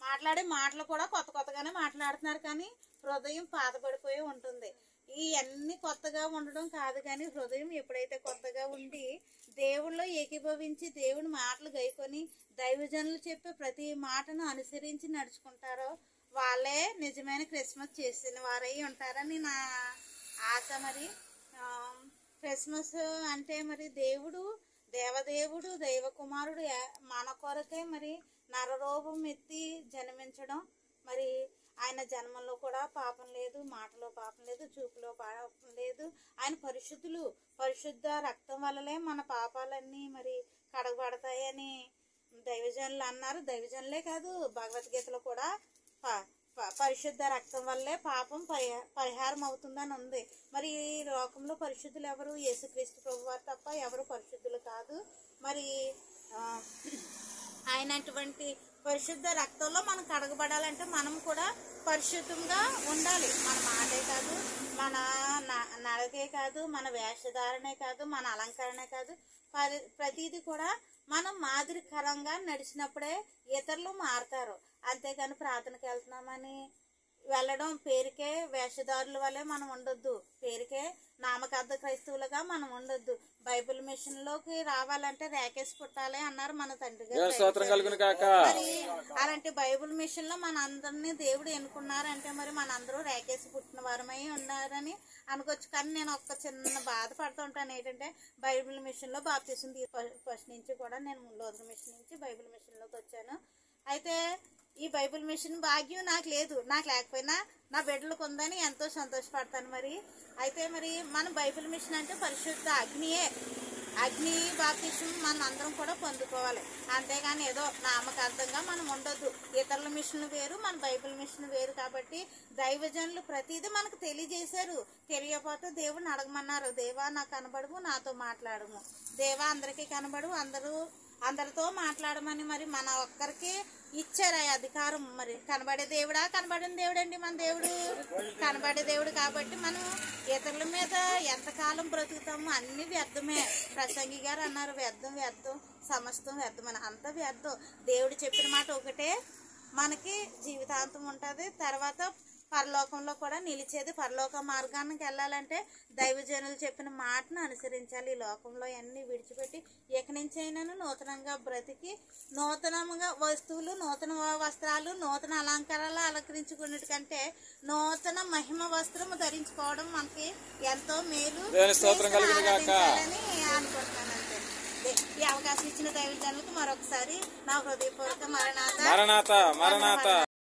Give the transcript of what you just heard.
మాట్లాడే మాటలు కూడా కొత్త కొత్తగానే మాట్లాడుతున్నారు, కానీ హృదయం పాతపడిపోయి ఉంటుంది. ఈ అన్ని కొత్తగా ఉండడం కాదు, కానీ హృదయం ఎప్పుడైతే కొత్తగా ఉండి దేవుళ్ళో ఏకీభవించి దేవుని మాటలు గైకొని దైవజనులు చెప్పే ప్రతి మాటను అనుసరించి నడుచుకుంటారో వాళ్ళే నిజమైన క్రిస్మస్ చేసిన వారై ఉంటారని నా ఆశ. మరి క్రిస్మస్ అంటే మరి దేవుడు దేవదేవుడు దైవ కుమారుడు మన కొరకే మరి నరరూపం ఎత్తి జన్మించడం. మరి ఆయన జన్మంలో కూడా పాపం లేదు, మాటలో పాపం లేదు, చూపులో పాపం లేదు. ఆయన పరిశుద్ధ రక్తం వల్లనే మన పాపాలన్నీ మరి కడగబడతాయని దైవజనులు అన్నారు. దైవజనులే కాదు, భగవద్గీతలో కూడా పరిశుద్ధ రక్తం వల్లే పాపం పరిహారం అవుతుందని ఉంది. మరి ఈ లోకంలో పరిశుద్ధులు ఎవరు? యేసుక్రీస్తు ప్రభువారు తప్ప ఎవరు పరిశుద్ధులు కాదు. మరి ఆయన అటువంటి పరిశుద్ధ రక్తంలో మనం కడగబడాలంటే మనం కూడా పరిశుద్ధంగా ఉండాలి. మన మాటే కాదు, మన నడకే కాదు, మన వేషధారణే కాదు, మన అలంకరణే కాదు, ప్రతిదీ కూడా మనం మాదిరికరంగా నడిచినప్పుడే ఇతరులు మారుతారు. అంతేగాని ప్రార్థనకి వెళ్తున్నామని వెళ్ళడం పేరుకే వేషధారుల వల్లే మనం ఉండొద్దు, పేరుకే నామకార్థ క్రైస్తవులుగా మనం ఉండొద్దు. బైబిల్ మిషన్ లోకి రావాలంటే రేకేసి పుట్టాలి అన్నారు మన తండ్రి గారు. మరి అలాంటి బైబిల్ మిషన్ లో మన అందరినీ దేవుడు ఎన్నుకున్నారంటే మరి మనందరూ రేకేసి పుట్టిన వారమై ఉన్నారని అనుకోవచ్చు. కానీ నేను ఒక్క చిన్న బాధపడుతూ ఉంటాను, ఏంటంటే బైబిల్ మిషన్ లో బాప్తిసం ఫస్ట్ నుంచి కూడా నేను లూథరన్ మిషన్ నుంచి బైబిల్ మిషన్ లోకి వచ్చాను. అయితే ఈ బైబిల్ మిషన్ భాగ్యం నాకు లేదు, నాకు లేకపోయినా నా బిడ్డలకు ఉందని ఎంతో సంతోషపడతాను. మరి అయితే మరి మన బైబిల్ మిషన్ అంటే పరిశుద్ధ అగ్ని బాప్తిసం మనం అందరం కూడా పొందుకోవాలి. అంతేగాని ఏదో నామకార్థంగా మనం ఉండొద్దు. ఇతరుల మిషన్ వేరు, మన బైబిల్ మిషన్ వేరు. కాబట్టి దైవజనులు ప్రతిదీ మనకు తెలియజేశారు. తెలియకపోతే దేవుడిని అడగమన్నారు. దేవా నాకు కనబడము, నాతో మాట్లాడము. దేవా అందరికీ కనబడు, అందరితో మాట్లాడమని మరి మన ఒక్కరికి ఇచ్చారు ఆ అధికారం. మరి కనబడే దేవుడా? కనబడిన దేవుడండి మన దేవుడు, కనబడే దేవుడు. కాబట్టి మనం ఇతరుల మీద ఎంతకాలం బ్రతుకుతాము? అన్ని వ్యర్థమే. ప్రసంగి గారు అన్నారు, వ్యర్థం సమస్తం వ్యర్థమని. అంత వ్యర్థం. దేవుడు చెప్పిన మాట ఒకటే మనకి జీవితాంతం ఉంటుంది. తర్వాత పరలోకంలో కూడా నిలిచేది. పరలోక మార్గానికి వెళ్ళాలంటే దైవజనులు చెప్పిన మాటను అనుసరించాలి. ఈ లోకంలో అన్ని విడిచిపెట్టి ఎక్కడి నుంచైనాను నూతనంగా బ్రతికి నూతనంగా వస్తువులు, నూతన వస్త్రాలు, నూతన అలంకారాలు అలంకరించుకున్నట్టుకంటే నూతన మహిమ వస్త్రము ధరించుకోవడం మనకి ఎంతో మేలు అని అనుకుంటున్నాను. అంతే. ఈ అవకాశం ఇచ్చిన దైవజనులకు మరొకసారి నా హృదయపూర్వక మరణాత.